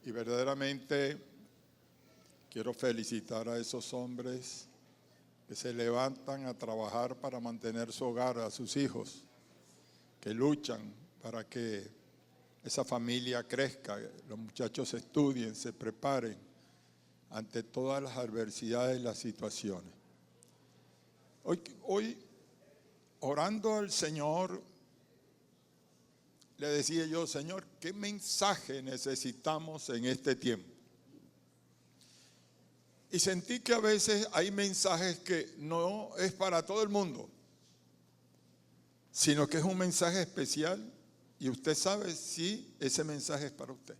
Y verdaderamente quiero felicitar a esos hombres que se levantan a trabajar para mantener su hogar, a sus hijos, que luchan para que esa familia crezca, los muchachos estudien, se preparen ante todas las adversidades y las situaciones. Hoy orando al Señor, le decía yo, Señor, ¿qué mensaje necesitamos en este tiempo? Y sentí que a veces hay mensajes que no es para todo el mundo, sino que es un mensaje especial y usted sabe si ese mensaje es para usted.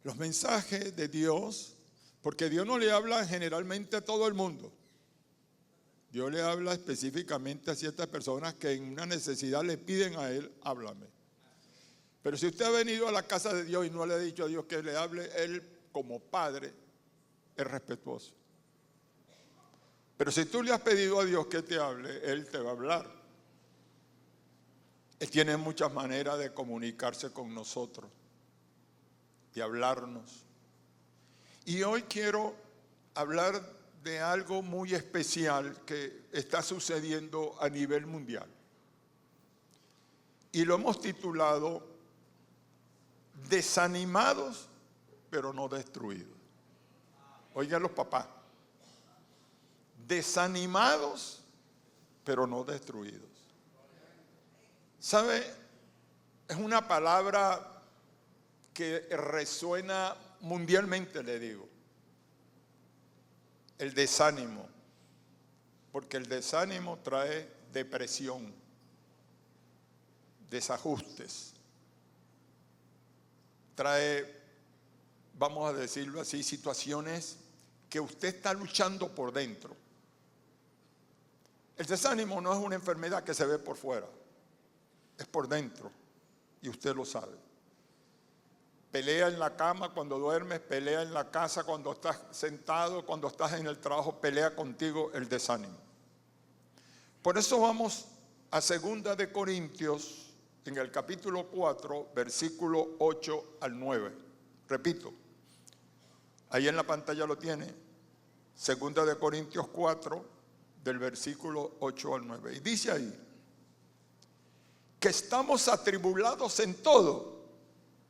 Los mensajes de Dios, porque Dios no le habla generalmente a todo el mundo. Dios le habla específicamente a ciertas personas que en una necesidad le piden a Él, háblame. Pero si usted ha venido a la casa de Dios y no le ha dicho a Dios que le hable, Él como Padre es respetuoso. Pero si tú le has pedido a Dios que te hable, Él te va a hablar. Él tiene muchas maneras de comunicarse con nosotros, de hablarnos. Y hoy quiero hablar de algo muy especial que está sucediendo a nivel mundial. Y lo hemos titulado Desanimados, pero no destruidos. Oigan los papás. Desanimados, pero no destruidos. ¿Sabe? Es una palabra que resuena mundialmente, le digo. El desánimo, porque el desánimo trae depresión, desajustes, trae, vamos a decirlo así, situaciones que usted está luchando por dentro. El desánimo no es una enfermedad que se ve por fuera, es por dentro y usted lo sabe. Pelea en la cama cuando duermes, pelea en la casa cuando estás sentado, cuando estás en el trabajo, pelea contigo el desánimo. Por eso vamos a 2 de Corintios, en el capítulo 4, versículo 8 al 9. Repito, ahí en la pantalla lo tiene, 2 de Corintios 4, del versículo 8 al 9. Y dice ahí, que estamos atribulados en todo.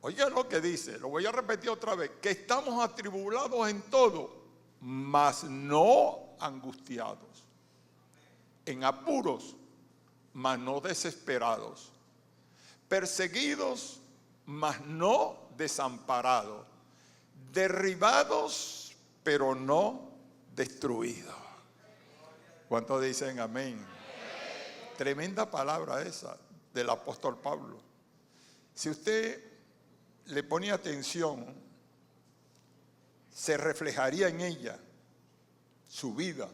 Oiga lo que dice, lo voy a repetir otra vez, que estamos atribulados en todo, mas no angustiados, en apuros, mas no desesperados, perseguidos, mas no desamparados, derribados, pero no destruidos. ¿Cuántos dicen amén? Tremenda palabra esa del apóstol Pablo. Si usted le pone atención, se reflejaría en ella su vida,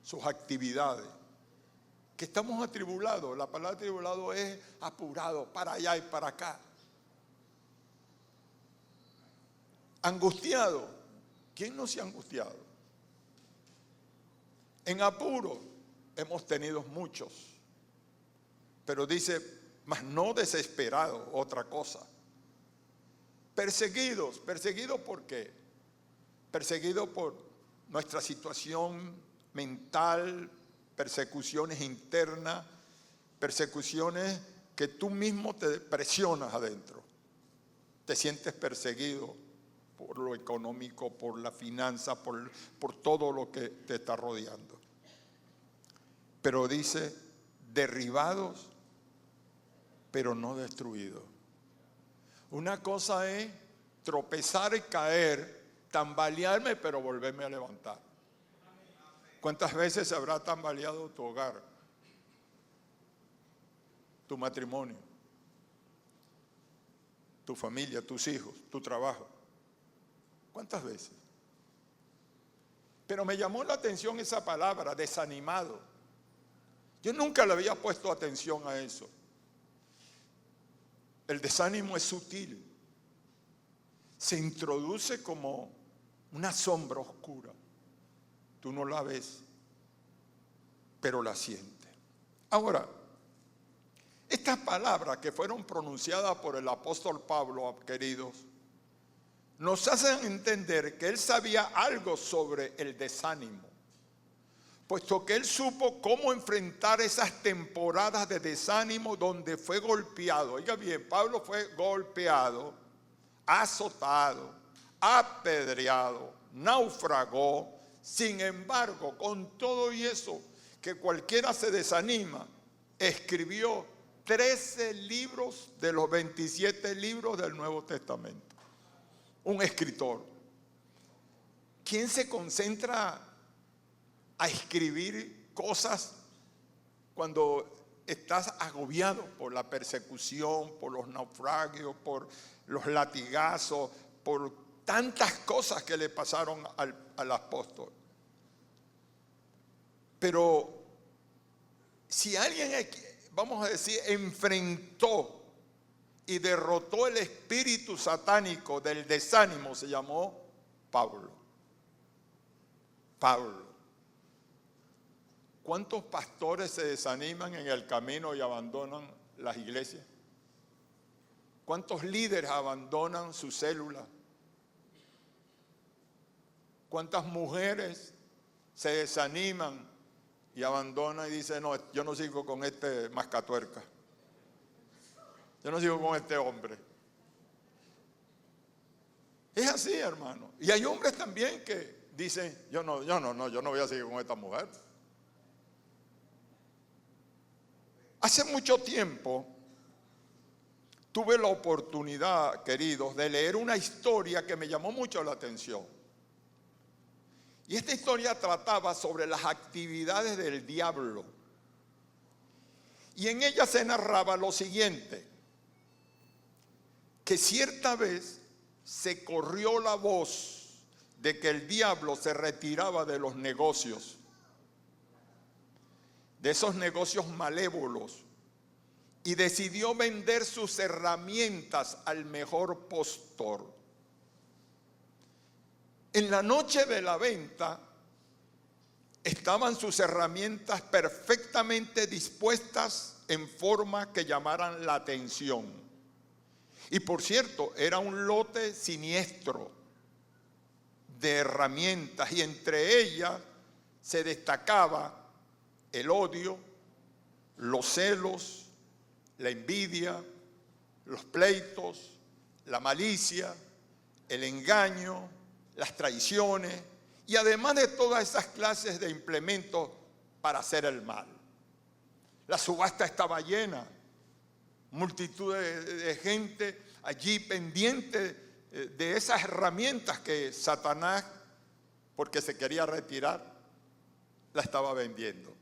sus actividades. Que estamos atribulados, la palabra atribulado es apurado, para allá y para acá. Angustiado, ¿quién no se ha angustiado? En apuro hemos tenido muchos, pero dice, mas no desesperado, otra cosa. Perseguidos, ¿perseguidos por qué? Perseguidos por nuestra situación mental, persecuciones internas, persecuciones que tú mismo te presionas adentro. Te sientes perseguido por lo económico, por la finanza, por todo lo que te está rodeando. Pero dice, derribados, pero no destruidos. Una cosa es tropezar y caer, tambalearme, pero volverme a levantar. ¿Cuántas veces se habrá tambaleado tu hogar, tu matrimonio, tu familia, tus hijos, tu trabajo? ¿Cuántas veces? Pero me llamó la atención esa palabra, desanimado. Yo nunca le había puesto atención a eso. El desánimo es sutil, se introduce como una sombra oscura. Tú no la ves, pero la sientes. Ahora, Estas palabras que fueron pronunciadas por el apóstol Pablo, queridos, nos hacen entender que él sabía algo sobre el desánimo, puesto que él supo cómo enfrentar esas temporadas de desánimo donde fue golpeado. Oiga bien, Pablo fue golpeado, azotado, apedreado, naufragó. Sin embargo, con todo y eso, que cualquiera se desanima, escribió 13 libros de los 27 libros del Nuevo Testamento. Un escritor. ¿Quién se concentra a escribir cosas cuando estás agobiado por la persecución, por los naufragios, por los latigazos, por tantas cosas que le pasaron al apóstol? Pero si alguien, vamos a decir, enfrentó y derrotó el espíritu satánico del desánimo, se llamó Pablo. Pablo. ¿Cuántos pastores se desaniman en el camino y abandonan las iglesias? ¿Cuántos líderes abandonan su célula? ¿Cuántas mujeres se desaniman y abandonan y dicen, no, yo no sigo con este mascatuerca? Yo no sigo con este hombre. Es así, hermano. Y hay hombres también que dicen, yo no voy a seguir con esta mujer. Hace mucho tiempo tuve la oportunidad, queridos, de leer una historia que me llamó mucho la atención. Y esta historia trataba sobre las actividades del diablo. Y en ella se narraba lo siguiente: que cierta vez se corrió la voz de que el diablo se retiraba de los negocios, de esos negocios malévolos, y decidió vender sus herramientas al mejor postor. En la noche de la venta estaban sus herramientas perfectamente dispuestas en forma que llamaran la atención. Y por cierto, era un lote siniestro de herramientas, y entre ellas se destacaba el odio, los celos, la envidia, los pleitos, la malicia, el engaño, las traiciones, y además de todas esas clases de implementos para hacer el mal. La subasta estaba llena. Multitud de gente allí pendiente de esas herramientas que Satanás, porque se quería retirar, la estaba vendiendo.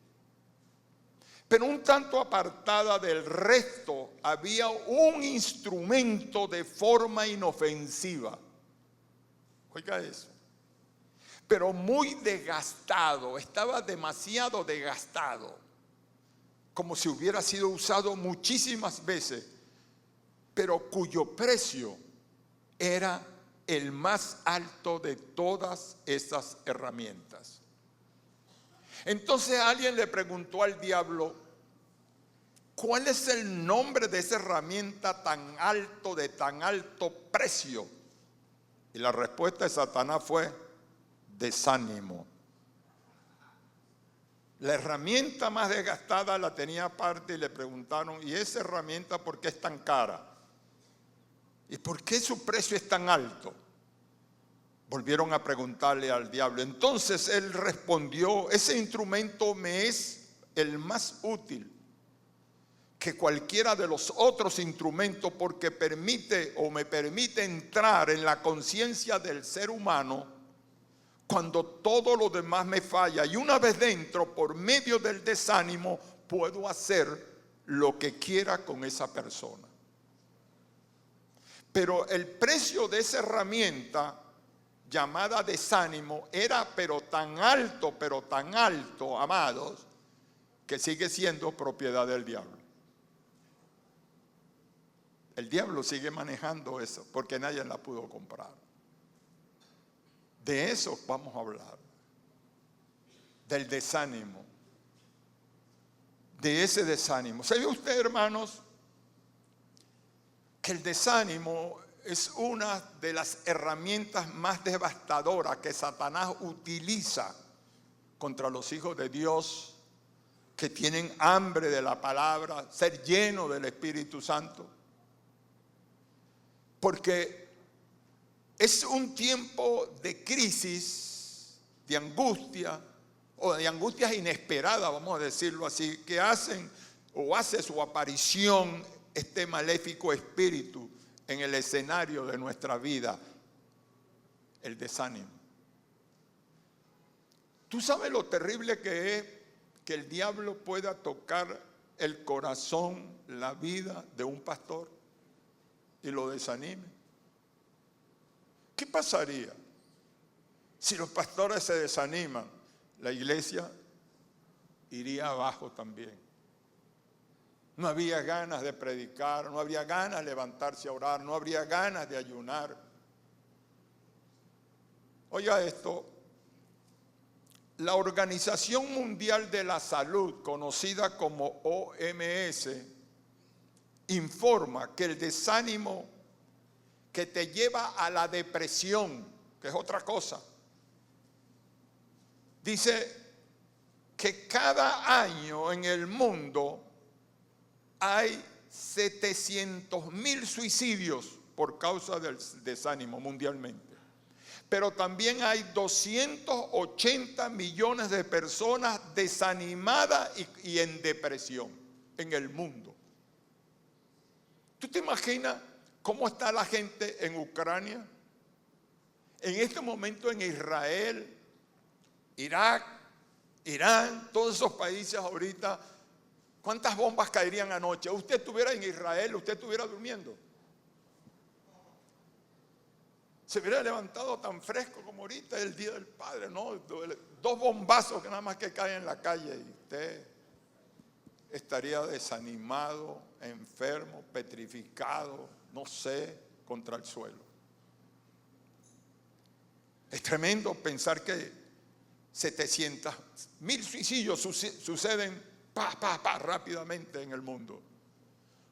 Pero un tanto apartada del resto había un instrumento de forma inofensiva. Oiga eso. Pero muy desgastado, estaba demasiado desgastado, como si hubiera sido usado muchísimas veces, pero cuyo precio era el más alto de todas esas herramientas. Entonces alguien le preguntó al diablo, ¿cuál es el nombre de esa herramienta tan alto, de tan alto precio? Y la respuesta de Satanás fue desánimo. La herramienta más desgastada la tenía aparte y le preguntaron, ¿y esa herramienta por qué es tan cara? ¿Y por qué su precio es tan alto? Volvieron a preguntarle al diablo. Entonces él respondió, ese instrumento me es el más útil que cualquiera de los otros instrumentos, porque me permite entrar en la conciencia del ser humano cuando todo lo demás me falla, y una vez dentro, por medio del desánimo, puedo hacer lo que quiera con esa persona. Pero el precio de esa herramienta llamada desánimo era pero tan alto, amados, que sigue siendo propiedad del diablo. El diablo sigue manejando eso porque nadie la pudo comprar. De eso vamos a hablar, del desánimo, de ese desánimo. ¿Sabe usted, hermanos, que el desánimo es una de las herramientas más devastadoras que Satanás utiliza contra los hijos de Dios que tienen hambre de la palabra, ser llenos del Espíritu Santo? Porque es un tiempo de crisis, de angustia, o de angustias inesperadas, vamos a decirlo así, que hacen o hace su aparición este maléfico espíritu en el escenario de nuestra vida, el desánimo. ¿Tú sabes lo terrible que es que el diablo pueda tocar el corazón, la vida de un pastor y lo desanime? ¿Qué pasaría si los pastores se desaniman? La iglesia iría abajo también. No había ganas de predicar, no habría ganas de levantarse a orar, no habría ganas de ayunar. Oiga esto, la Organización Mundial de la Salud, conocida como OMS, informa que el desánimo que te lleva a la depresión, que es otra cosa, dice que cada año en el mundo hay 700,000 suicidios por causa del desánimo mundialmente. Pero también hay 280 millones de personas desanimadas y en depresión en el mundo. ¿Tú te imaginas cómo está la gente en Ucrania? En este momento en Israel, Irak, Irán, todos esos países ahorita, ¿cuántas bombas caerían anoche? Usted estuviera en Israel, usted estuviera durmiendo. Se hubiera levantado tan fresco como ahorita el Día del Padre, ¿no? 2 bombazos que nada más que caen en la calle y usted estaría desanimado, enfermo, petrificado, no sé, contra el suelo. Es tremendo pensar que 700,000 suicidios suceden rápidamente en el mundo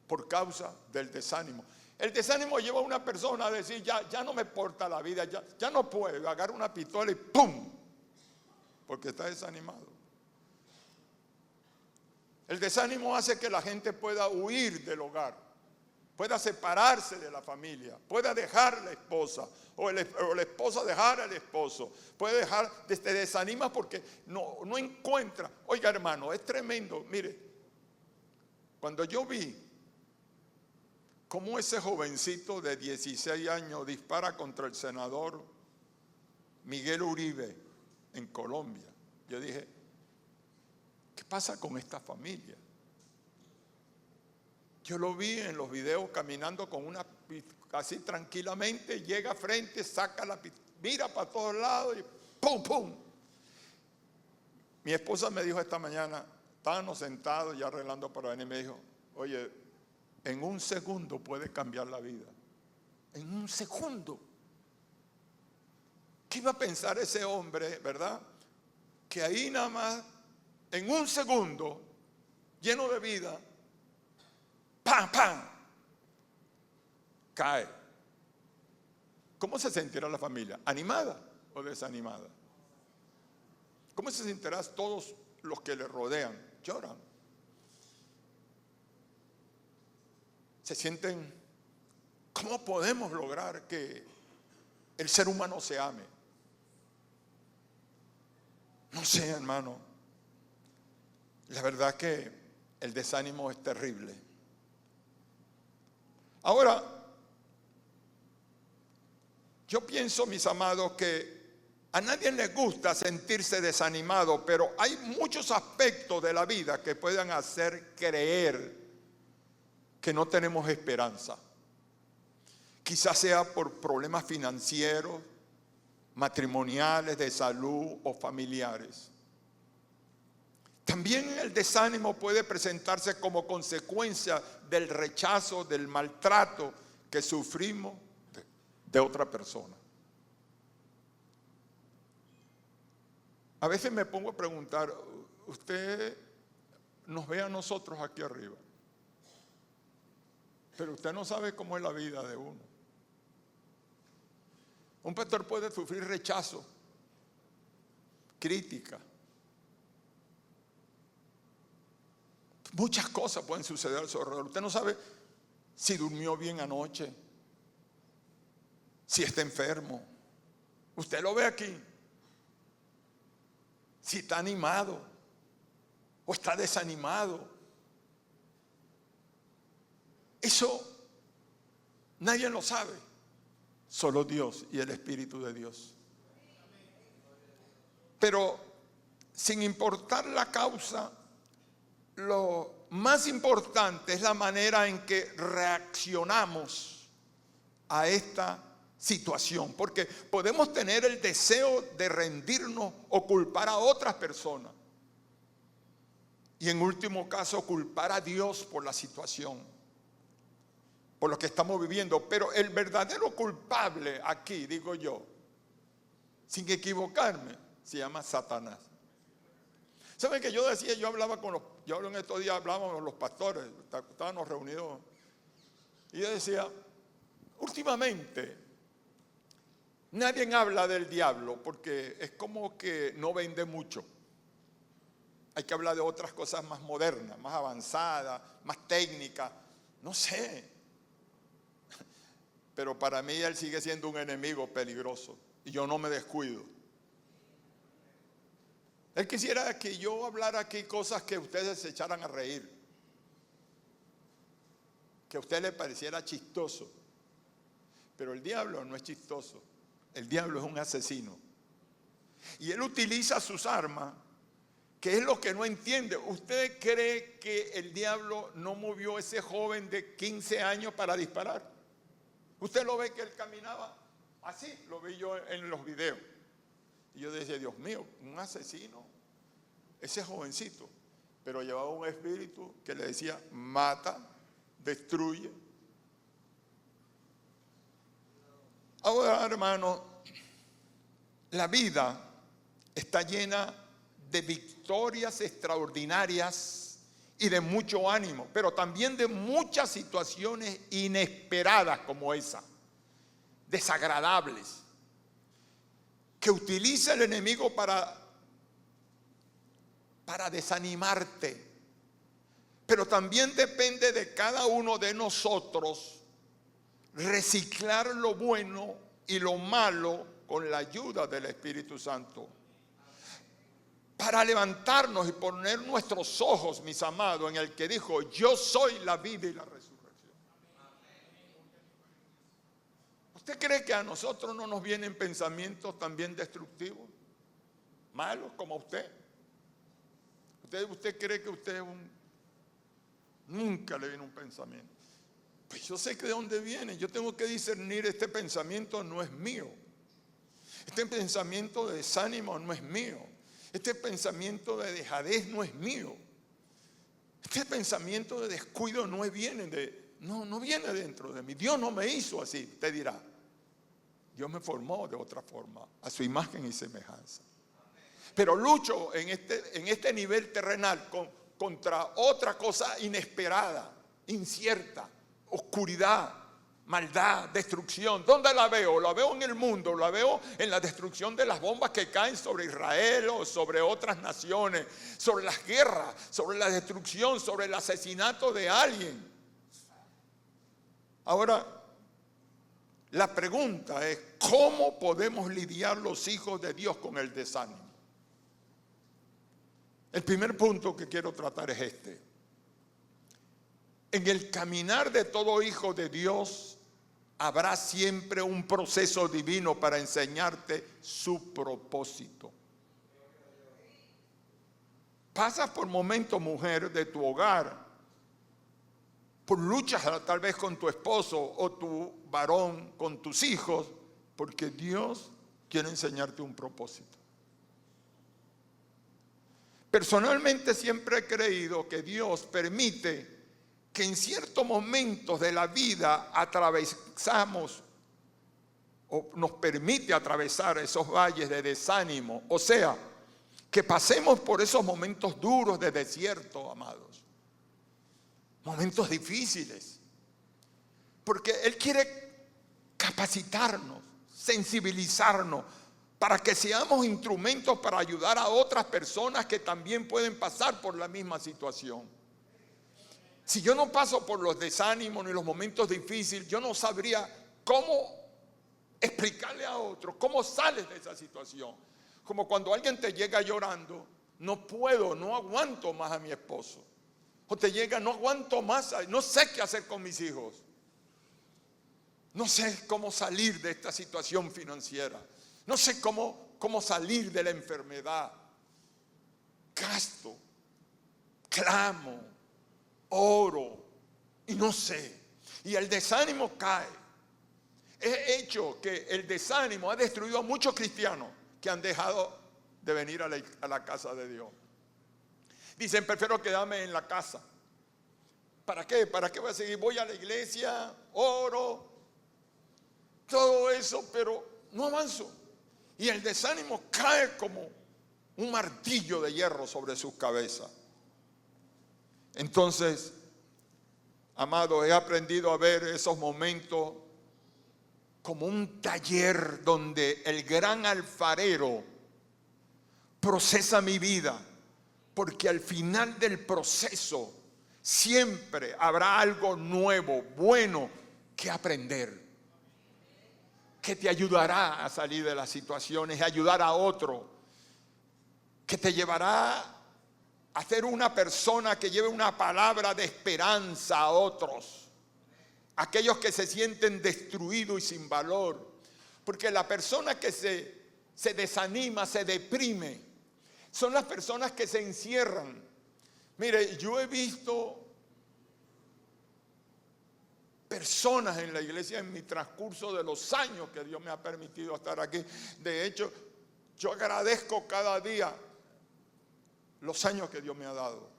por causa del desánimo. El desánimo lleva a una persona a decir, ya no me importa la vida, ya no puedo, agarra una pistola y ¡pum! Porque está desanimado. El desánimo hace que la gente pueda huir del hogar, pueda separarse de la familia, pueda dejar a la esposa, o la esposa dejar al esposo, puede dejar, te desanima porque no encuentra. Oiga, hermano, es tremendo. Mire, cuando yo vi cómo ese jovencito de 16 años dispara contra el senador Miguel Uribe en Colombia, yo dije, ¿qué pasa con esta familia? Yo lo vi en los videos caminando con una, así tranquilamente, llega frente, saca la pistola, mira para todos lados y ¡pum, pum! Mi esposa me dijo esta mañana, estábamos sentados ya arreglando para venir, me dijo, oye, en un segundo puede cambiar la vida. En un segundo. ¿Qué iba a pensar ese hombre, verdad? Que ahí nada más, en un segundo, lleno de vida, ¡pam, pam! Cae. ¿Cómo se sentirá la familia? ¿Animada o desanimada? ¿Cómo se sentirán todos los que le rodean? Lloran. Se sienten, ¿cómo podemos lograr que el ser humano se ame? No sé, hermano. La verdad que el desánimo es terrible. Ahora, yo pienso, mis amados, que a nadie le gusta sentirse desanimado, pero hay muchos aspectos de la vida que puedan hacer creer que no tenemos esperanza. Quizás sea por problemas financieros, matrimoniales, de salud o familiares. También el desánimo puede presentarse como consecuencia del rechazo, del maltrato que sufrimos de otra persona. A veces me pongo a preguntar, ¿usted nos ve a nosotros aquí arriba. Pero usted no sabe cómo es la vida de uno. Un pastor puede sufrir rechazo, crítica. Muchas cosas pueden suceder a su alrededor. Usted no sabe si durmió bien anoche, si está enfermo. Usted lo ve aquí. Si está animado o está desanimado. Eso nadie lo sabe. Solo Dios y el Espíritu de Dios. Pero sin importar la causa, lo más importante es la manera en que reaccionamos a esta situación. Porque podemos tener el deseo de rendirnos o culpar a otras personas. Y en último caso, culpar a Dios por la situación, por lo que estamos viviendo. Pero el verdadero culpable aquí, digo yo, sin equivocarme, se llama Satanás. ¿Saben que yo decía? Yo en estos días hablábamos con los pastores, estábamos reunidos, y yo decía, últimamente, nadie habla del diablo porque es como que no vende mucho. Hay que hablar de otras cosas más modernas, más avanzadas, más técnicas, no sé. Pero para mí él sigue siendo un enemigo peligroso y yo no me descuido. Él quisiera que yo hablara aquí cosas que ustedes se echaran a reír, que a usted le pareciera chistoso. Pero el diablo no es chistoso. El diablo es un asesino. Y él utiliza sus armas, que es lo que no entiende. ¿Usted cree que el diablo no movió a ese joven de 15 años para disparar? Usted lo ve que él caminaba así, lo vi yo en los videos. Y yo decía, Dios mío, un asesino, ese jovencito. Pero llevaba un espíritu que le decía, mata, destruye. Ahora, hermano, la vida está llena de victorias extraordinarias y de mucho ánimo, pero también de muchas situaciones inesperadas como esa, desagradables, que utiliza el enemigo para desanimarte. Pero también depende de cada uno de nosotros reciclar lo bueno y lo malo con la ayuda del Espíritu Santo, para levantarnos y poner nuestros ojos, mis amados, en el que dijo, yo soy la vida y la resurrección. ¿Usted cree que a nosotros no nos vienen pensamientos también destructivos, malos como a usted? ¿Usted cree que usted nunca le viene un pensamiento? Pues yo sé que de dónde viene. Yo tengo que discernir, este pensamiento no es mío. Este pensamiento de desánimo no es mío. Este pensamiento de dejadez no es mío. Este pensamiento de descuido no viene dentro de mí. Dios no me hizo así. Usted dirá, Dios me formó de otra forma, a su imagen y semejanza. Pero lucho en este nivel terrenal contra otra cosa inesperada, incierta, oscuridad, maldad, destrucción. ¿Dónde la veo? La veo en el mundo, la veo en la destrucción de las bombas que caen sobre Israel o sobre otras naciones, sobre las guerras, sobre la destrucción, sobre el asesinato de alguien. Ahora, la pregunta es, ¿cómo podemos lidiar los hijos de Dios con el desánimo? El primer punto que quiero tratar es este. En el caminar de todo hijo de Dios habrá siempre un proceso divino para enseñarte su propósito. Pasas por momentos, mujer, de tu hogar, por luchas tal vez con tu esposo o tu varón, con tus hijos, porque Dios quiere enseñarte un propósito. Personalmente siempre he creído que Dios permite que en ciertos momentos de la vida atravesamos o nos permite atravesar esos valles de desánimo. O sea, que pasemos por esos momentos duros de desierto, amados. Momentos difíciles. Porque Él quiere capacitarnos, sensibilizarnos, para que seamos instrumentos para ayudar a otras personas que también pueden pasar por la misma situación. Si yo no paso por los desánimos ni los momentos difíciles, yo no sabría cómo explicarle a otro cómo sales de esa situación. Como cuando alguien te llega llorando, no puedo, no aguanto más a mi esposo. O te llega, no aguanto más, no sé qué hacer con mis hijos. No sé cómo salir de esta situación financiera. No sé cómo salir de la enfermedad. Gasto, clamo, oro y no sé. Y el desánimo cae. He hecho que el desánimo ha destruido a muchos cristianos que han dejado de venir a la casa de Dios. Dicen, prefiero quedarme en la casa. ¿Para qué? ¿Para qué voy a seguir? Voy a la iglesia, oro, todo eso, pero no avanzo. Y el desánimo cae como un martillo de hierro sobre sus cabezas. Entonces, amado, he aprendido a ver esos momentos como un taller donde el gran alfarero procesa mi vida, porque al final del proceso siempre habrá algo nuevo, bueno que aprender, que te ayudará a salir de las situaciones, a ayudar a otro, que te llevará a ser una persona que lleve una palabra de esperanza a otros. Aquellos que se sienten destruidos y sin valor. Porque la persona que se desanima, se deprime, son las personas que se encierran. Mire, yo he visto personas en la iglesia en mi transcurso de los años que Dios me ha permitido estar aquí. De hecho, yo agradezco cada día los años que Dios me ha dado.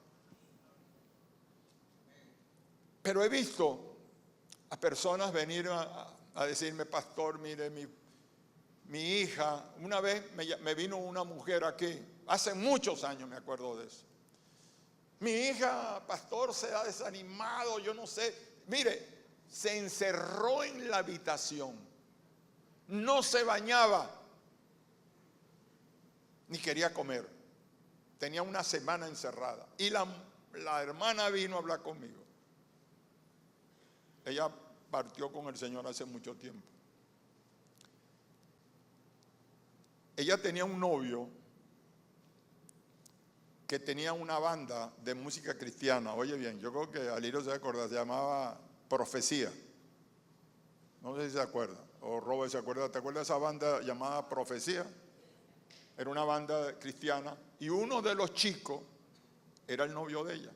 Pero he visto a personas venir a decirme, pastor, mire, mi hija, una vez me vino una mujer aquí, hace muchos años me acuerdo de eso. Mi hija, pastor, se ha desanimado, yo no sé. Mire, se encerró en la habitación, no se bañaba, ni quería comer. Tenía una semana encerrada. Y la hermana vino a hablar conmigo. Ella partió con el Señor hace mucho tiempo. Ella tenía un novio que tenía una banda de música cristiana. Oye bien, yo creo que Aliro se acuerda, se llamaba Profecía. No sé si se acuerda, o Robert se acuerda. ¿Te acuerdas de esa banda llamada Profecía? Era una banda cristiana y uno de los chicos era el novio de ella.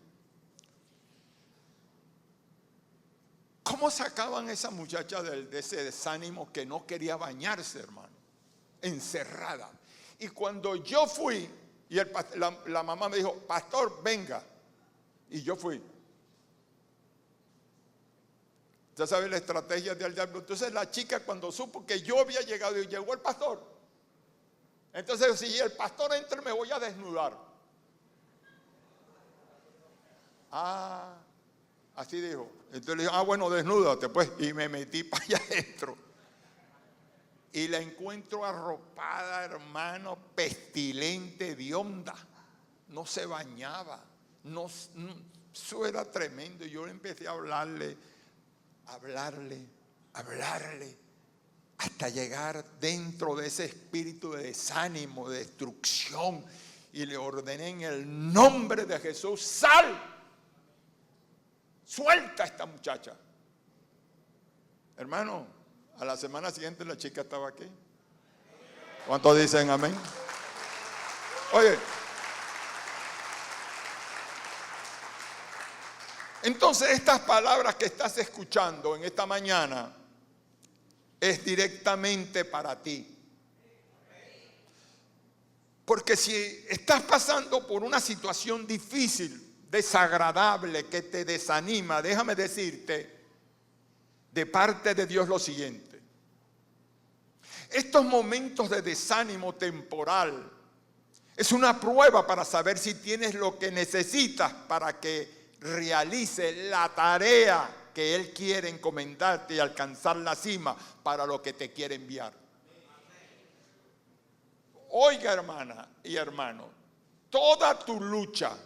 ¿Cómo sacaban a esa muchacha de ese desánimo que no quería bañarse, hermano? Encerrada. Y cuando yo fui, y la mamá me dijo, pastor, venga. Y yo fui. Ya sabe la estrategia del diablo. Entonces la chica cuando supo que yo había llegado y llegó el pastor. Entonces si el pastor entra me voy a desnudar. Así dijo. Entonces le dijo, bueno, desnúdate pues. Y me metí para allá adentro. Y la encuentro arropada, hermano, pestilente, hedionda. No se bañaba. Eso era tremendo. Y yo empecé a hablarle, hasta llegar dentro de ese espíritu de desánimo, de destrucción. Y le ordené en el nombre de Jesús, ¡sal! Suelta a esta muchacha. Hermano, a la semana siguiente la chica estaba aquí. ¿Cuántos dicen amén? Oye, entonces estas palabras que estás escuchando en esta mañana es directamente para ti. Porque si estás pasando por una situación difícil, desagradable, que te desanima, déjame decirte de parte de Dios lo siguiente. Estos momentos de desánimo temporal, Es una prueba para saber si tienes lo que necesitas para que realice la tarea que Él quiere encomendarte y alcanzar la cima para lo que te quiere enviar. Oiga, hermana y hermano, toda tu lucha,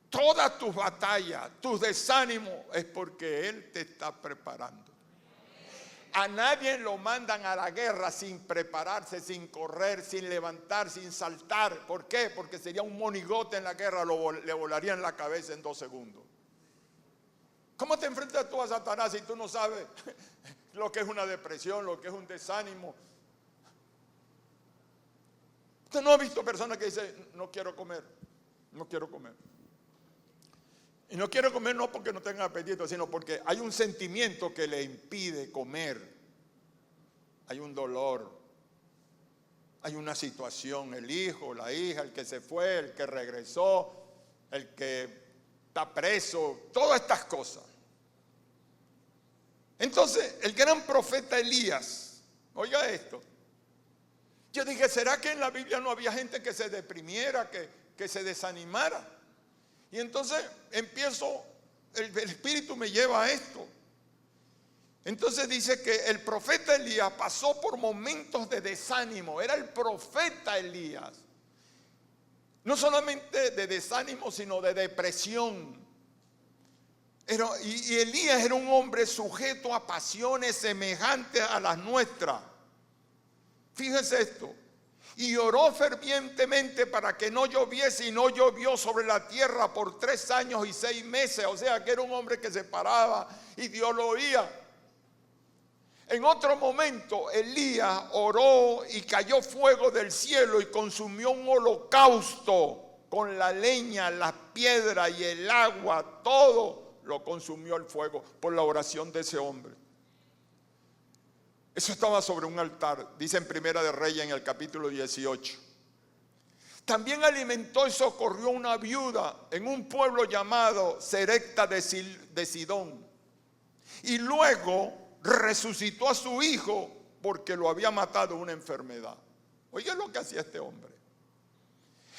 todas tus batallas, tus desánimos es porque Él te está preparando. A nadie lo mandan a la guerra sin prepararse, sin correr, sin levantar, sin saltar. ¿Por qué? Porque sería un monigote en la guerra, le volaría en la cabeza en 2 segundos. ¿Cómo te enfrentas tú a Satanás si tú no sabes lo que es una depresión, lo que es un desánimo? Usted no ha visto personas que dicen, no quiero comer, no quiero comer. Y no quiero comer no porque no tenga apetito, sino porque hay un sentimiento que le impide comer. Hay un dolor, hay una situación, el hijo, la hija, el que se fue, el que regresó, el que está preso, todas estas cosas. Entonces, el gran profeta Elías, oiga esto, yo dije, ¿será que en la Biblia no había gente que se deprimiera, que se desanimara? Y entonces empiezo, el Espíritu me lleva a esto. Entonces dice que el profeta Elías pasó por momentos de desánimo. Era el profeta Elías. No solamente de desánimo, sino de depresión. Y Elías era un hombre sujeto a pasiones semejantes a las nuestras. Fíjese esto. Y oró fervientemente para que no lloviese, y no llovió sobre la tierra por 3 años y 6 meses. O sea que era un hombre que se paraba y Dios lo oía. En otro momento Elías oró y cayó fuego del cielo y consumió un holocausto con la leña, las piedras y el agua. Todo lo consumió el fuego por la oración de ese hombre. Eso estaba sobre un altar, dice en Primera de Reyes en el capítulo 18. También alimentó y socorrió a una viuda en un pueblo llamado Serepta de Sidón. Y luego resucitó a su hijo porque lo había matado una enfermedad. Oye lo que hacía este hombre.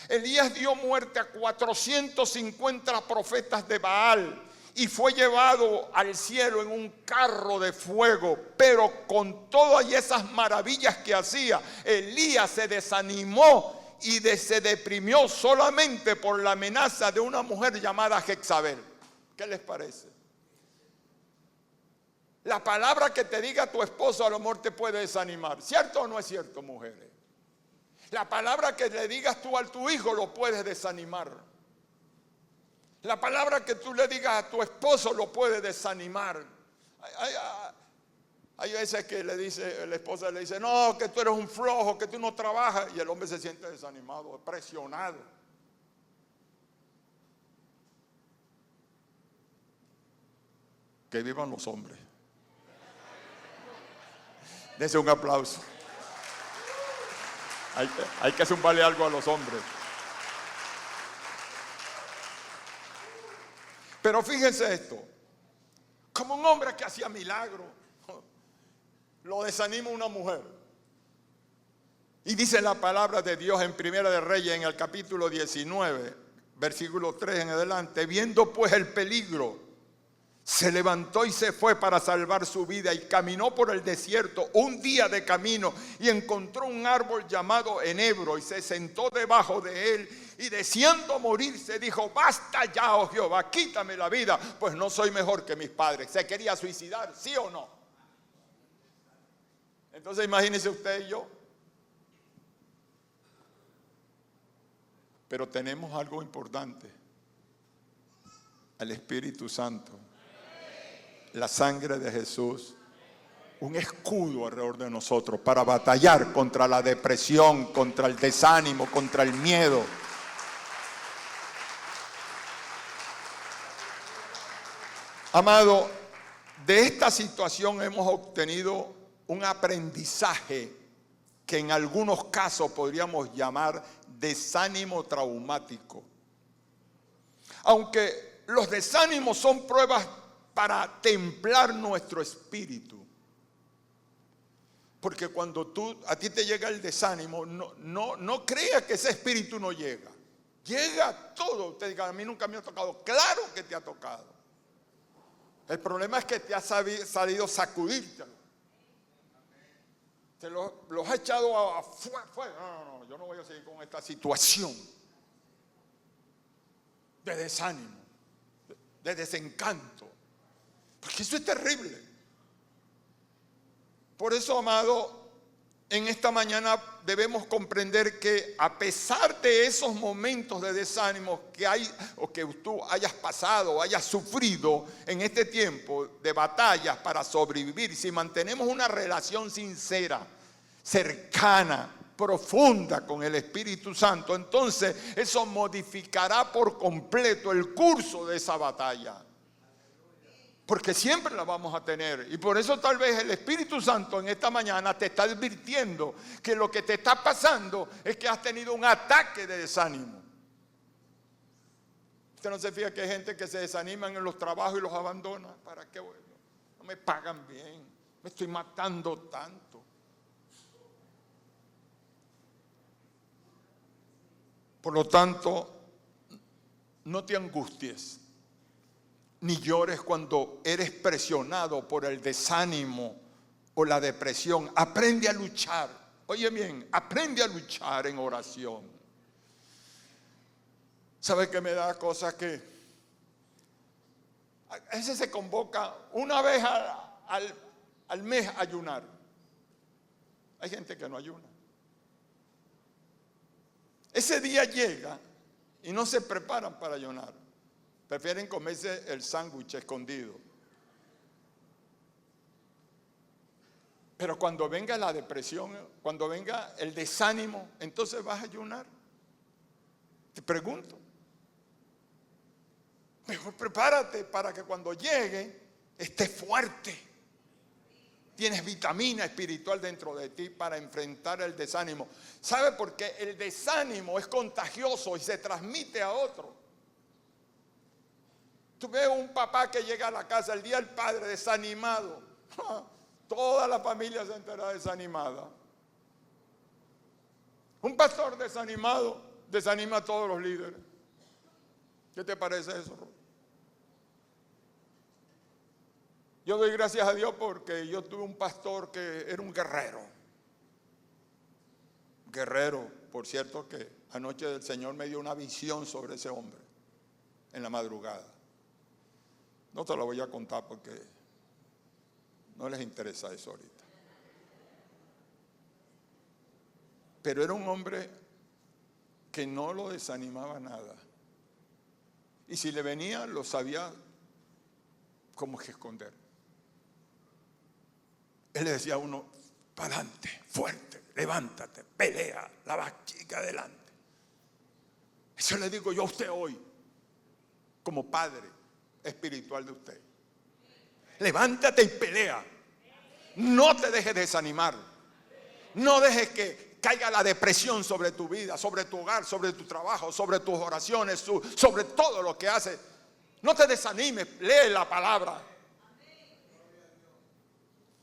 Elías dio muerte a 450 profetas de Baal y fue llevado al cielo en un carro de fuego. Pero con todas esas maravillas que hacía, Elías se desanimó y se deprimió solamente por la amenaza de una mujer llamada Jezabel. ¿Qué les parece? La palabra que te diga tu esposo a lo mejor te puede desanimar. ¿Cierto o no es cierto, mujeres? La palabra que le digas tú a tu hijo lo puedes desanimar. La palabra que tú le digas a tu esposo lo puede desanimar. Hay veces que la esposa le dice, no, que tú eres un flojo, que tú no trabajas. Y el hombre se siente desanimado, presionado. Que vivan los hombres. Dense un aplauso. Hay que zumbarle algo a los hombres. Pero fíjense esto. Como un hombre que hacía milagros, lo desanima una mujer. Y dice la palabra de Dios en Primera de Reyes, en el capítulo 19, versículo 3 en adelante. Viendo pues el peligro, se levantó y se fue para salvar su vida y caminó por el desierto un día de camino y encontró un árbol llamado enebro y se sentó debajo de él y deseando morirse dijo, basta ya, oh Jehová, quítame la vida, pues no soy mejor que mis padres. ¿Se quería suicidar, sí o no? Entonces imagínese usted y yo. Pero tenemos algo importante, al Espíritu Santo. La sangre de Jesús, un escudo alrededor de nosotros para batallar contra la depresión, contra el desánimo, contra el miedo. Amado, de esta situación hemos obtenido un aprendizaje que en algunos casos podríamos llamar desánimo traumático. Aunque los desánimos son pruebas para templar nuestro espíritu. Porque cuando a ti te llega el desánimo, no creas que ese espíritu no llega. Llega todo. Usted diga, a mí nunca me ha tocado. Claro que te ha tocado. El problema es que te ha salido sacudirte. Te los ha echado afuera. No, yo no voy a seguir con esta situación de desánimo, de desencanto. Porque eso es terrible. Por eso, amado, en esta mañana debemos comprender que a pesar de esos momentos de desánimo que hay o que tú hayas pasado o hayas sufrido en este tiempo de batallas para sobrevivir, si mantenemos una relación sincera, cercana, profunda con el Espíritu Santo, entonces eso modificará por completo el curso de esa batalla. Porque siempre la vamos a tener. Y por eso tal vez el Espíritu Santo en esta mañana te está advirtiendo que lo que te está pasando es que has tenido un ataque de desánimo. Usted no se fija que hay gente que se desaniman en los trabajos y los abandona. ¿Para qué? Bueno, no me pagan bien, me estoy matando tanto. Por lo tanto, no te angusties. Ni llores cuando eres presionado por el desánimo o la depresión. Aprende a luchar. Oye bien, aprende a luchar en oración. ¿Sabe qué me da cosas que a veces se convoca una vez al mes a ayunar? Hay gente que no ayuna. Ese día llega y no se preparan para ayunar. Prefieren comerse el sándwich escondido. Pero cuando venga la depresión, cuando venga el desánimo, entonces vas a ayunar. Te pregunto. Mejor prepárate para que cuando llegue estés fuerte. Tienes vitamina espiritual dentro de ti para enfrentar el desánimo. ¿Sabe por qué? El desánimo es contagioso y se transmite a otro. Tú ves un papá que llega a la casa el día del padre desanimado. Toda la familia se entera desanimada. Un pastor desanimado desanima a todos los líderes. ¿Qué te parece eso, Ruth? Yo doy gracias a Dios porque yo tuve un pastor que era un guerrero. Guerrero, por cierto, que anoche el Señor me dio una visión sobre ese hombre en la madrugada. No te lo voy a contar porque no les interesa eso ahorita. Pero era un hombre que no lo desanimaba nada. Y si le venía, lo sabía cómo que esconder. Él le decía a uno, para adelante, fuerte, levántate, pelea, la vaquica adelante. Eso le digo yo a usted hoy, como padre espiritual de usted. Levántate y pelea. No te dejes desanimar. No dejes que caiga la depresión sobre tu vida, sobre tu hogar, sobre tu trabajo, sobre tus oraciones, sobre todo lo que haces. No te desanimes, lee la palabra.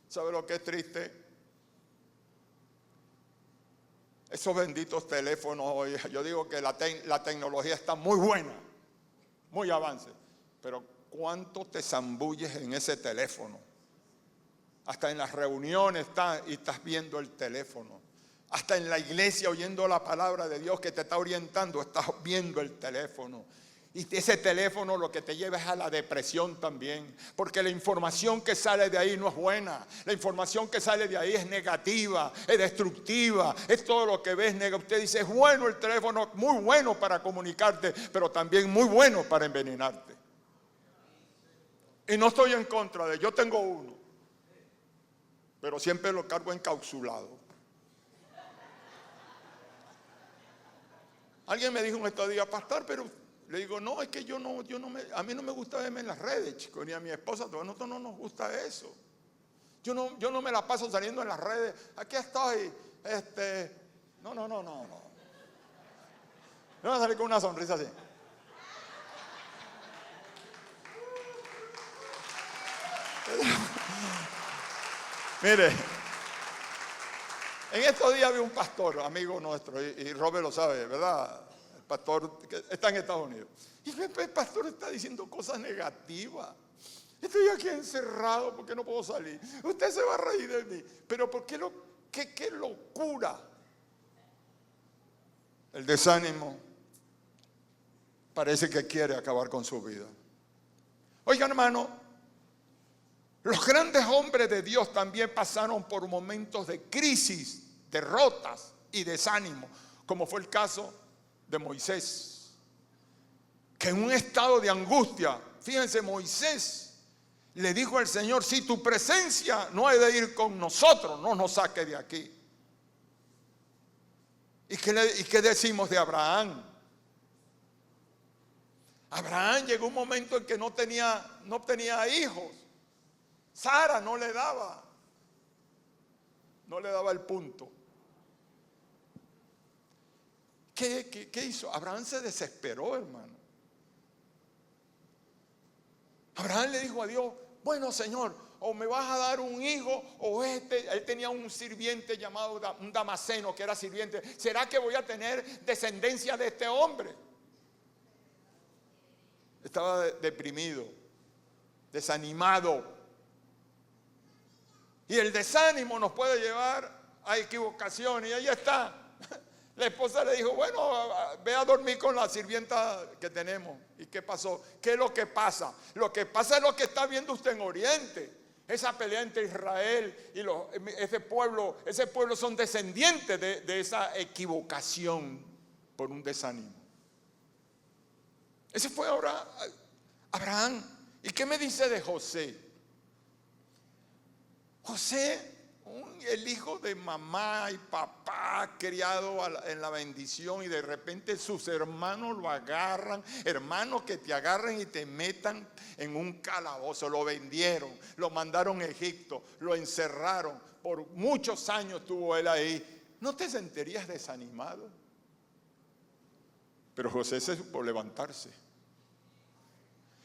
¿Sabe lo que es triste? Esos benditos teléfonos hoy, yo digo que la tecnología está muy buena, muy avance, pero ¿cuánto te zambulles en ese teléfono? Hasta en las reuniones estás viendo el teléfono. Hasta en la iglesia oyendo la palabra de Dios que te está orientando, estás viendo el teléfono. Y ese teléfono lo que te lleva es a la depresión también, porque la información que sale de ahí no es buena. La información que sale de ahí es negativa, es destructiva, es todo lo que ves negativo. Usted dice, es bueno el teléfono, muy bueno para comunicarte, pero también muy bueno para envenenarte. Y no estoy en contra de, yo tengo uno, pero siempre lo cargo encapsulado. Alguien me dijo en estos días, pastor, pero le digo, no, es que a mí no me gusta verme en las redes, chicos, ni a mi esposa, a nosotros no nos gusta eso. Yo no me la paso saliendo en las redes, aquí estoy, no. Yo voy a salir con una sonrisa así. Mire, En estos días vi un pastor, amigo nuestro, y Robert lo sabe, ¿verdad? El pastor que está en Estados Unidos. Y el pastor está diciendo cosas negativas. Estoy aquí encerrado porque no puedo salir. Usted se va a reír de mí. Pero ¿por qué qué locura? El desánimo parece que quiere acabar con su vida. Oigan, hermano, los grandes hombres de Dios también pasaron por momentos de crisis, derrotas y desánimo, como fue el caso de Moisés, que en un estado de angustia, fíjense, Moisés le dijo al Señor: si tu presencia no ha de ir con nosotros, no nos saque de aquí. ¿Y qué decimos de Abraham? Abraham llegó un momento en que no tenía hijos. Sara no le daba el punto. ¿Qué hizo? Abraham se desesperó, hermano. Abraham le dijo a Dios: bueno, Señor, o me vas a dar un hijo, o él tenía un sirviente llamado un Damaseno, que era sirviente. ¿Será que voy a tener descendencia de este hombre? Estaba deprimido, desanimado. Y el desánimo nos puede llevar a equivocaciones. Y ahí está. La esposa le dijo: bueno, ve a dormir con la sirvienta que tenemos. ¿Y qué pasó? ¿Qué es lo que pasa? Lo que pasa es lo que está viendo usted en Oriente. Esa pelea entre Israel y ese pueblo son descendientes de esa equivocación por un desánimo. Ese fue ahora Abraham. ¿Y qué me dice de José? José, el hijo de mamá y papá, criado en la bendición, y de repente sus hermanos lo agarran. Hermanos que te agarren y te metan en un calabozo. Lo vendieron, lo mandaron a Egipto, lo encerraron. Por muchos años estuvo él ahí. ¿No te sentirías desanimado? Pero José se supo levantarse.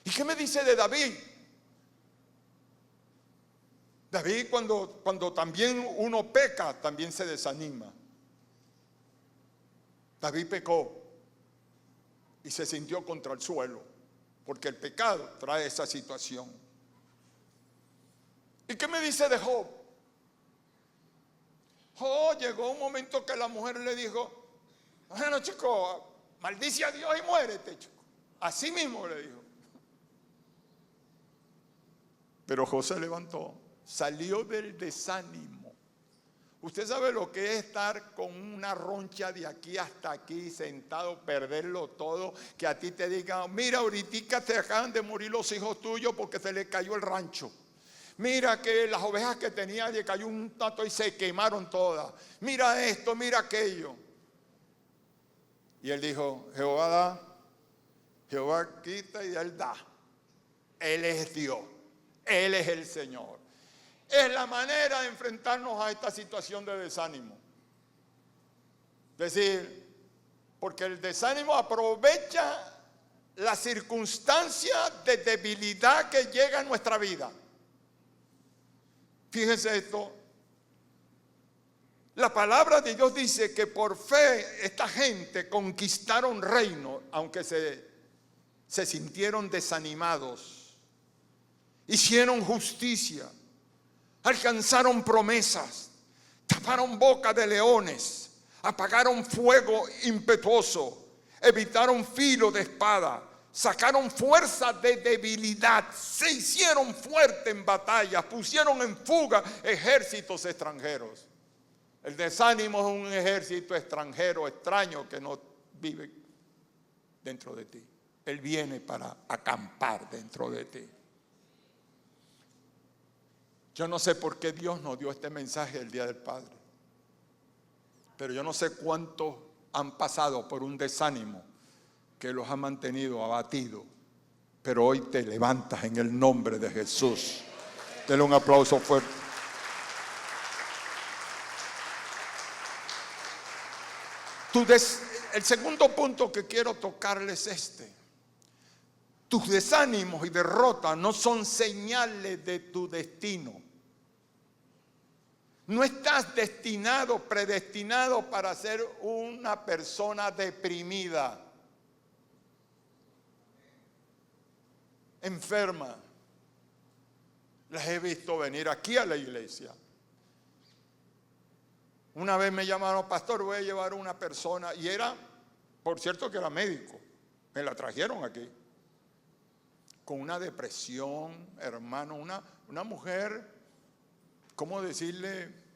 ¿Y qué me dice de David? David, cuando también uno peca, también se desanima. David pecó y se sintió contra el suelo, porque el pecado trae esa situación. ¿Y qué me dice de Job? Job llegó un momento que la mujer le dijo: bueno, chico, maldice a Dios y muérete, chico. Así mismo le dijo. Pero Job se levantó, salió del desánimo. Usted sabe lo que es estar con una roncha de aquí hasta aquí, sentado, perderlo todo, que a ti te digan: mira, ahorita te acaban de morir los hijos tuyos porque se le cayó el rancho. Mira que las ovejas que tenía le cayó un tato y se quemaron todas. Mira esto, mira aquello. Y él dijo: Jehová da, Jehová quita y él da. Él es Dios, Él es el Señor. Es la manera de enfrentarnos a esta situación de desánimo. Es decir, porque el desánimo aprovecha la circunstancia de debilidad que llega a nuestra vida. Fíjense esto. La palabra de Dios dice que por fe esta gente conquistaron reino, aunque se sintieron desanimados. Hicieron justicia, alcanzaron promesas, taparon boca de leones, apagaron fuego impetuoso, evitaron filo de espada, sacaron fuerza de debilidad, se hicieron fuertes en batallas, pusieron en fuga ejércitos extranjeros. El desánimo es un ejército extranjero, extraño, que no vive dentro de ti. Él viene para acampar dentro de ti. Yo no sé por qué Dios nos dio este mensaje el Día del Padre, pero yo no sé cuántos han pasado por un desánimo que los ha mantenido abatidos, pero hoy te levantas en el nombre de Jesús. Denle un aplauso fuerte. El segundo punto que quiero tocarles es este. Tus desánimos y derrotas no son señales de tu destino. No estás destinado, predestinado para ser una persona deprimida, enferma. Las he visto venir aquí a la iglesia. Una vez me llamaron, pastor, voy a llevar a una persona, y era, por cierto que era médico, me la trajeron aquí, con una depresión, hermano, una mujer, ¿cómo decirle?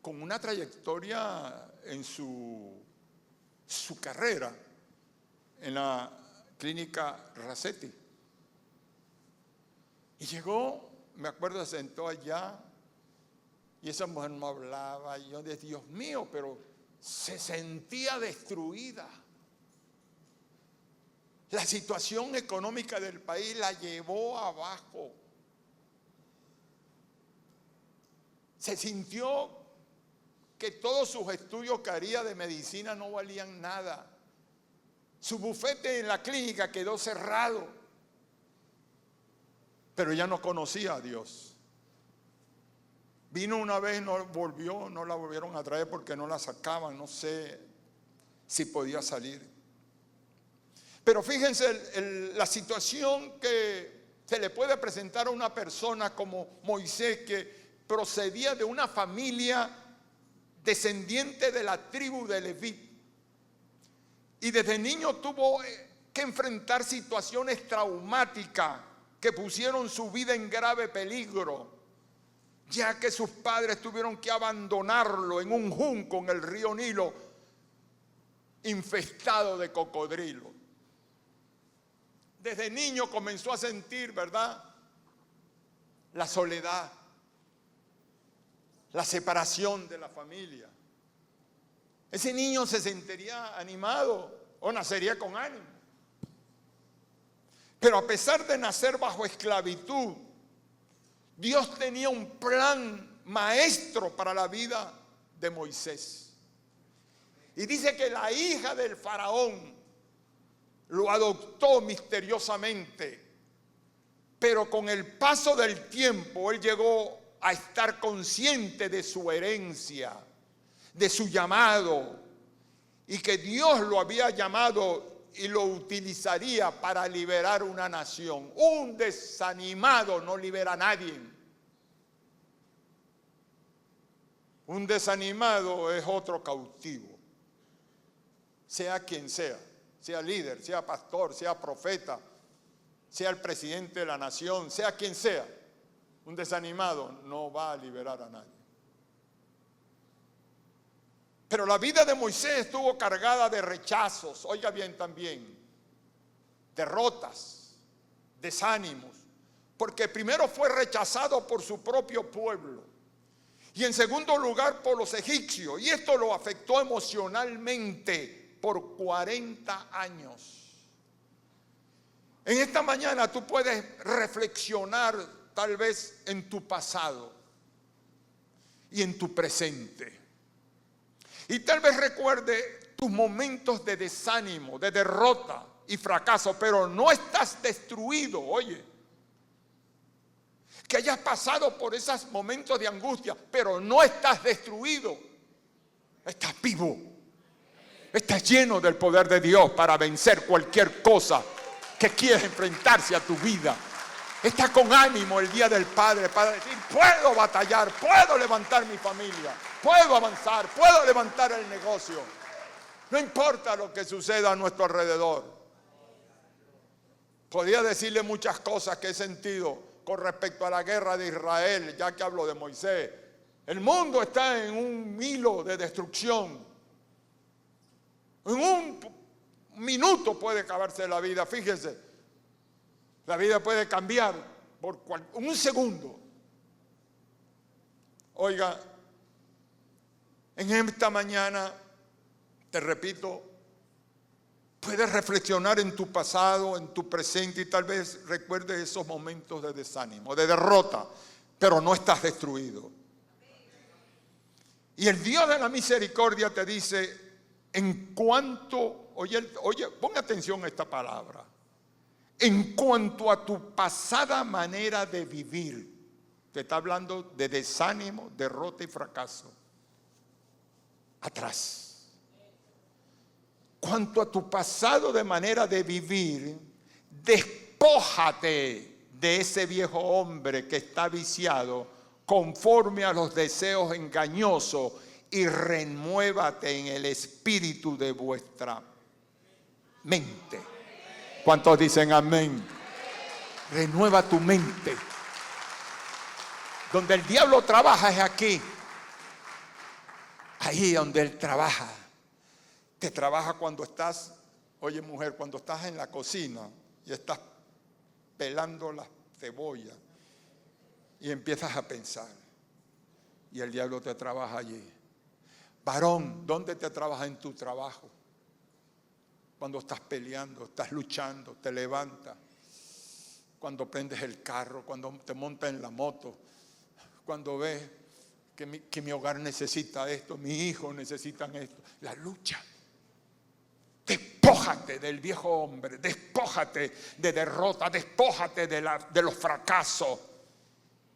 Con una trayectoria en su carrera en la clínica Racetti. Y llegó, me acuerdo, se sentó allá y esa mujer no hablaba. Y yo decía, Dios mío, pero se sentía destruida. La situación económica del país la llevó abajo. Se sintió que todos sus estudios que haría de medicina no valían nada. Su bufete en la clínica quedó cerrado. Pero ella no conocía a Dios. Vino una vez, no volvió, no la volvieron a traer porque no la sacaban, no sé si podía salir. Pero fíjense la situación que se le puede presentar a una persona como Moisés, que procedía de una familia descendiente de la tribu de Leví. Y desde niño tuvo que enfrentar situaciones traumáticas que pusieron su vida en grave peligro, ya que sus padres tuvieron que abandonarlo en un junco en el río Nilo, infestado de cocodrilos. Desde niño comenzó a sentir, ¿verdad?, la soledad, la separación de la familia. Ese niño se sentiría animado o nacería con ánimo. Pero a pesar de nacer bajo esclavitud, Dios tenía un plan maestro para la vida de Moisés. Y dice que la hija del faraón lo adoptó misteriosamente. Pero con el paso del tiempo, él llegó a estar consciente de su herencia, de su llamado, y que Dios lo había llamado y lo utilizaría para liberar una nación. Un desanimado no libera a nadie. Un desanimado es otro cautivo. Sea quien sea líder, sea pastor, sea profeta, sea el presidente de la nación, sea quien sea. Un desanimado no va a liberar a nadie. Pero la vida de Moisés estuvo cargada de rechazos, oiga bien también, derrotas, desánimos, porque primero fue rechazado por su propio pueblo y en segundo lugar por los egipcios, y esto lo afectó emocionalmente por 40 años. En esta mañana tú puedes reflexionar tal vez en tu pasado y en tu presente. Y tal vez recuerde tus momentos de desánimo, de derrota y fracaso, pero no estás destruido, oye. Que hayas pasado por esos momentos de angustia, pero no estás destruido. Estás vivo. Estás lleno del poder de Dios para vencer cualquier cosa que quieras enfrentarse a tu vida. Estás con ánimo el día del Padre para decir, puedo batallar, puedo levantar mi familia, puedo avanzar, puedo levantar el negocio. No importa lo que suceda a nuestro alrededor. Podría decirle muchas cosas que he sentido con respecto a la guerra de Israel, ya que hablo de Moisés. El mundo está en un hilo de destrucción. En un minuto puede acabarse la vida, fíjese. La vida puede cambiar por un segundo. Oiga, en esta mañana, te repito, puedes reflexionar en tu pasado, en tu presente, y tal vez recuerdes esos momentos de desánimo, de derrota, pero no estás destruido. Y el Dios de la misericordia te dice, en cuanto, oye, ponga atención a esta palabra, en cuanto a tu pasada manera de vivir, Te está hablando de desánimo, derrota y fracaso. Atrás. Cuanto a tu pasado de manera de vivir, despójate de ese viejo hombre que está viciado conforme a los deseos engañosos y renuévate en el espíritu de vuestra mente. ¿Cuántos dicen amén? Renueva tu mente. Donde el diablo trabaja es aquí. Ahí donde él trabaja. Te trabaja cuando estás, oye mujer, cuando estás en la cocina y estás pelando la cebolla y empiezas a pensar. Y el diablo te trabaja allí. Varón, ¿dónde te trabaja? En tu trabajo. Cuando estás peleando, estás luchando, te levantas. Cuando prendes el carro, cuando te montas en la moto. Cuando ves que mi hogar necesita esto, mis hijos necesitan esto. La lucha. Despójate del viejo hombre, despójate de derrota, despójate de los fracasos.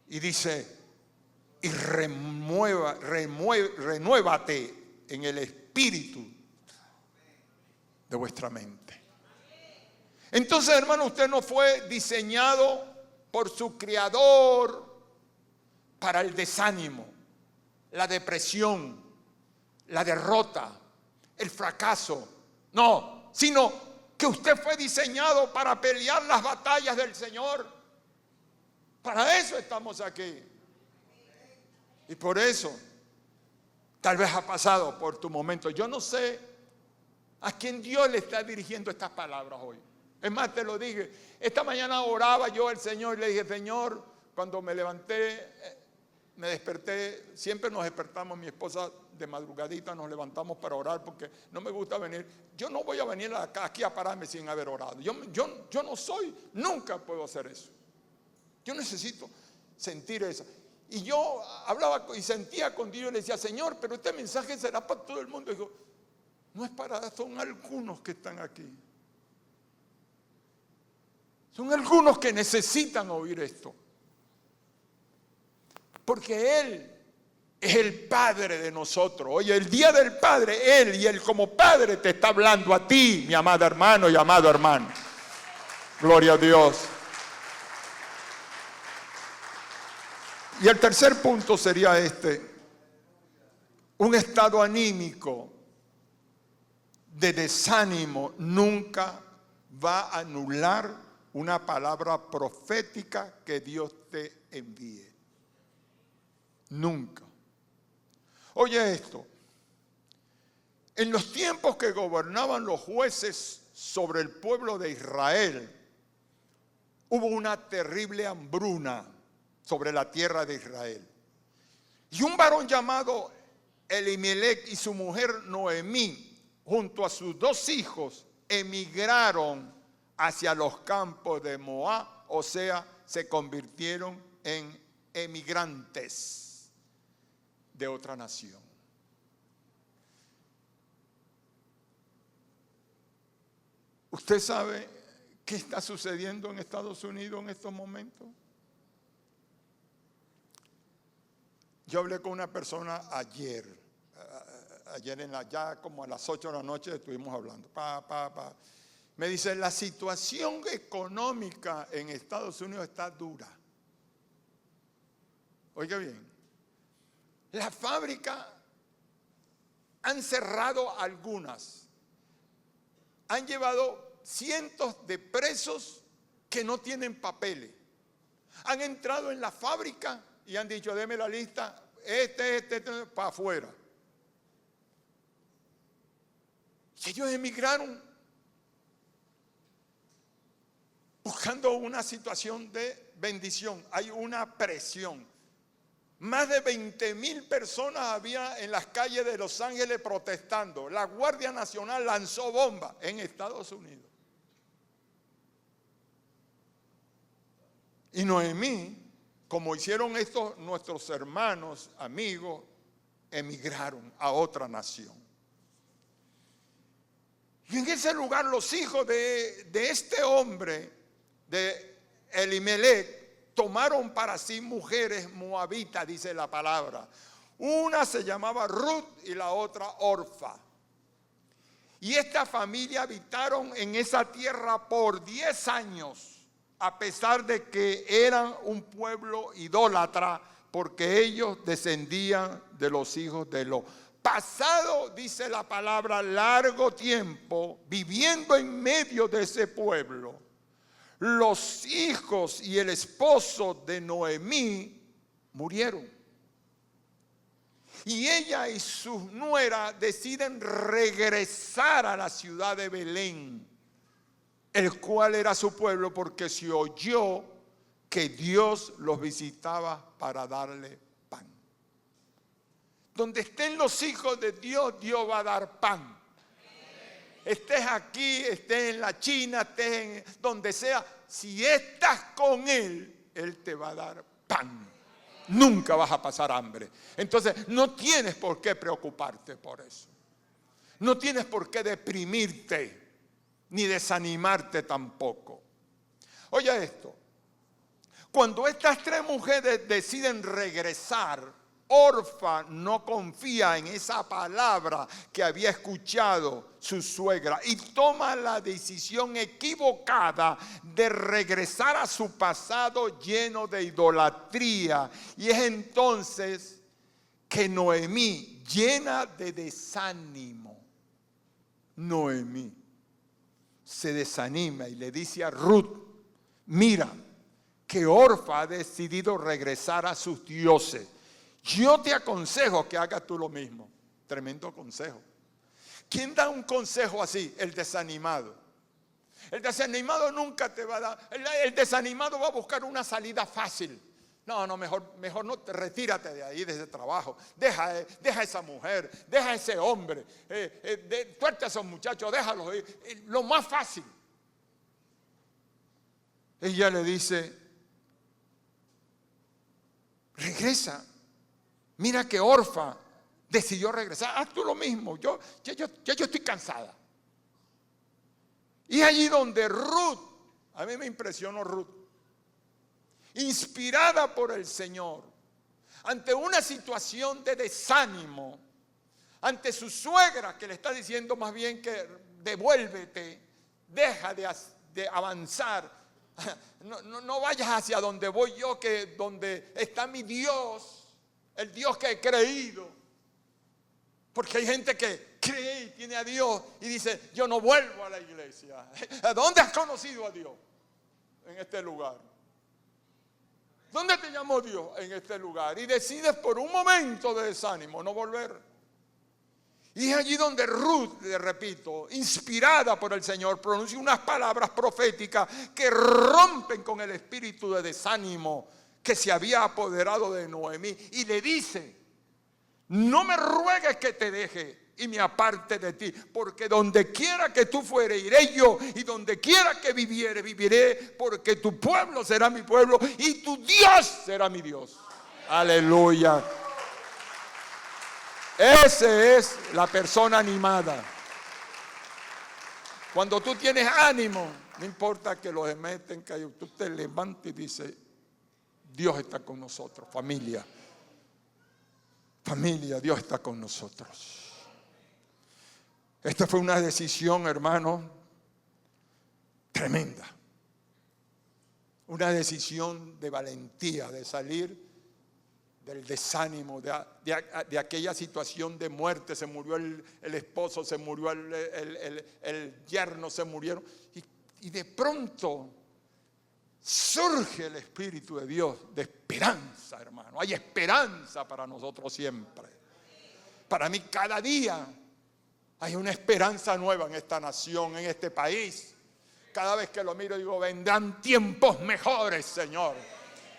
Y dice, y renuévate en el espíritu de vuestra mente. Entonces, hermano, usted no fue diseñado por su creador para el desánimo, la depresión, la derrota, el fracaso. No, sino que usted fue diseñado para pelear las batallas del Señor. Para eso estamos aquí. Y por eso, tal vez ha pasado por tu momento. Yo no sé a quién Dios le está dirigiendo estas palabras hoy. Es más, te lo dije. Esta mañana oraba yo al Señor y le dije, Señor, cuando me levanté, me desperté, siempre nos despertamos, mi esposa de madrugadita nos levantamos para orar porque no me gusta venir. Yo no voy a venir aquí a pararme sin haber orado. Yo no soy, nunca puedo hacer eso. Yo necesito sentir eso. Y yo hablaba y sentía con Dios y le decía, Señor, pero este mensaje será para todo el mundo. Y digo, no es para, son algunos que están aquí. Son algunos que necesitan oír esto. Porque Él es el Padre de nosotros. Oye, el día del Padre, Él y Él como Padre te está hablando a ti, mi amado hermano y amado hermano. Gloria a Dios. Y el tercer punto sería este. Un estado anímico de desánimo nunca va a anular una palabra profética que Dios te envíe. Nunca. Oye esto. En los tiempos que gobernaban los jueces sobre el pueblo de Israel, hubo una terrible hambruna sobre la tierra de Israel. Y un varón llamado Elimelech y su mujer Noemí, junto a sus 2 hijos, emigraron hacia los campos de Moab, o sea, se convirtieron en emigrantes de otra nación. ¿Usted sabe qué está sucediendo en Estados Unidos en estos momentos? Yo hablé con una persona ayer ya como a las 8 de la noche estuvimos hablando. Me dice, la situación económica en Estados Unidos está dura. Oiga bien, las fábricas han cerrado algunas. Han llevado cientos de presos que no tienen papeles. Han entrado en la fábrica y han dicho, deme la lista, para afuera. Y ellos emigraron buscando una situación de bendición. Hay una presión. Más de 20,000 personas había en las calles de Los Ángeles protestando. La Guardia Nacional lanzó bombas en Estados Unidos. Y Noemí, como hicieron estos nuestros hermanos, amigos, emigraron a otra nación. Y en ese lugar los hijos de este hombre, de Elimelech, tomaron para sí mujeres moabitas, dice la palabra. Una se llamaba Ruth y la otra Orfa. Y esta familia habitaron en esa tierra por 10 años, a pesar de que eran un pueblo idólatra, porque ellos descendían de los hijos de Lot. Pasado, dice la palabra, largo tiempo, viviendo en medio de ese pueblo, los hijos y el esposo de Noemí murieron. Y ella y sus nueras deciden regresar a la ciudad de Belén, el cual era su pueblo, porque se oyó que Dios los visitaba para darle pan. Donde estén los hijos de Dios, Dios va a dar pan. Estés aquí, estés en la China, estés en donde sea, si estás con Él, Él te va a dar pan. Nunca vas a pasar hambre. Entonces no tienes por qué preocuparte por eso. No tienes por qué deprimirte, ni desanimarte tampoco. Oye esto. Cuando estas 3 mujeres deciden regresar, Orfa no confía en esa palabra que había escuchado su suegra y toma la decisión equivocada de regresar a su pasado lleno de idolatría. Y es entonces que Noemí, llena de desánimo, Noemí se desanima y le dice a Ruth: mira, que Orfa ha decidido regresar a sus dioses. Yo te aconsejo que hagas tú lo mismo. Tremendo consejo. ¿Quién da un consejo así? El desanimado. El desanimado nunca te va a dar. El desanimado va a buscar una salida fácil. No, mejor no, retírate de ahí, de ese trabajo. Deja a esa mujer, deja a ese hombre. Suelta a esos muchachos, déjalos ir. Lo más fácil. Ella le dice: regresa. Mira que Orfa decidió regresar. Haz tú lo mismo. Yo estoy cansada. Y allí donde Ruth, a mí me impresionó Ruth, inspirada por el Señor, ante una situación de desánimo, ante su suegra que le está diciendo más bien que devuélvete, deja de avanzar, no vayas hacia donde voy yo, que donde está mi Dios, el Dios que he creído. Porque hay gente que cree y tiene a Dios y dice: yo no vuelvo a la iglesia. ¿A dónde has conocido a Dios? En este lugar. ¿Dónde te llamó Dios? En este lugar. Y decides por un momento de desánimo no volver. Y es allí donde Ruth, le repito, inspirada por el Señor, pronuncia unas palabras proféticas que rompen con el espíritu de desánimo que se había apoderado de Noemí. Y le dice: no me ruegues que te deje y me aparte de ti, porque donde quiera que tú fuere, iré yo, y donde quiera que viviere, viviré, porque tu pueblo será mi pueblo y tu Dios será mi Dios. Aleluya. Esa es la persona animada. Cuando tú tienes ánimo, no importa que los demás estén caídos, tú te levantas y dices: Dios está con nosotros. Familia, Dios está con nosotros. Esta fue una decisión, hermano, tremenda. Una decisión de valentía, de salir del desánimo, de aquella situación de muerte. Se murió el esposo, se murió el yerno, se murieron. Y de pronto surge el Espíritu de Dios de esperanza, hermano. Hay esperanza para nosotros siempre. Para mí cada día hay una esperanza nueva en esta nación, en este país. Cada vez que lo miro digo: vendrán tiempos mejores, Señor.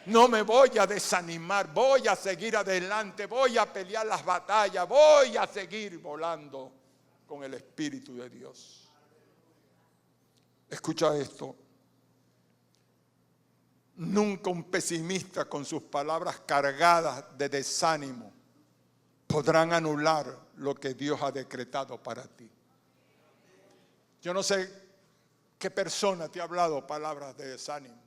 No me voy a desanimar, voy a seguir adelante, voy a pelear las batallas, voy a seguir volando con el Espíritu de Dios. Escucha esto. Nunca un pesimista con sus palabras cargadas de desánimo podrán anular lo que Dios ha decretado para ti. Yo no sé qué persona te ha hablado palabras de desánimo.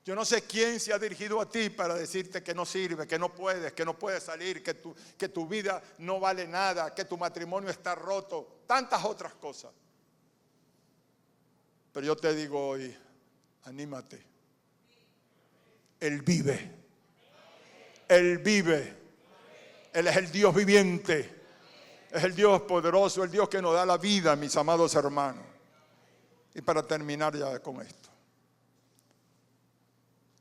Yo no sé quién se ha dirigido a ti para decirte que no sirve, que no puedes salir, que tu vida no vale nada, que tu matrimonio está roto, tantas otras cosas. Pero yo te digo hoy, anímate. Él vive. Él vive. Él es el Dios viviente. Es el Dios poderoso, el Dios que nos da la vida, mis amados hermanos. Y para terminar ya con esto.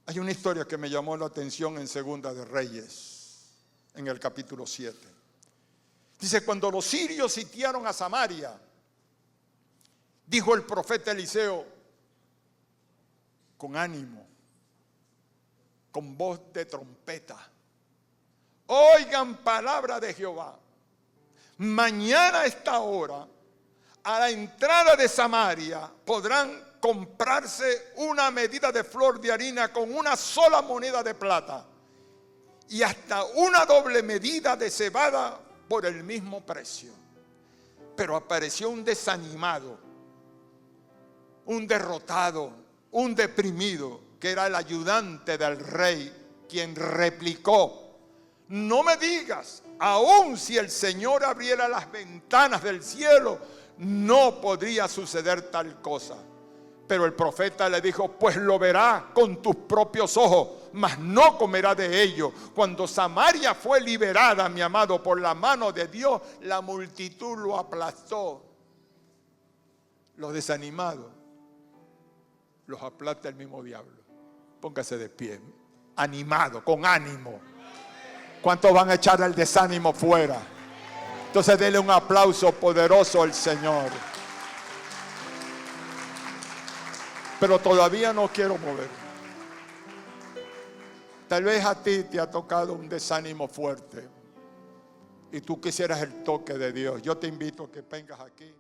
Hay una historia que me llamó la atención en Segunda de Reyes, en el capítulo 7. Dice, cuando los sirios sitiaron a Samaria, dijo el profeta Eliseo, con ánimo, con voz de trompeta, oigan palabra de Jehová. Mañana a esta hora, a la entrada de Samaria, podrán comprarse una medida de flor de harina con una sola moneda de plata y hasta una doble medida de cebada por el mismo precio. Pero apareció un desanimado, un derrotado, un deprimido, que era el ayudante del rey, quien replicó, no me digas, aun si el Señor abriera las ventanas del cielo, no podría suceder tal cosa. Pero el profeta le dijo, pues lo verá con tus propios ojos, mas no comerá de ello. Cuando Samaria fue liberada, mi amado, por la mano de Dios, la multitud lo aplastó. Los desanimados los aplasta el mismo diablo. Póngase de pie, animado, con ánimo. ¿Cuántos van a echar el desánimo fuera? Entonces denle un aplauso poderoso al Señor. Pero todavía no quiero mover. Tal vez a ti te ha tocado un desánimo fuerte y tú quisieras el toque de Dios. Yo te invito a que vengas aquí.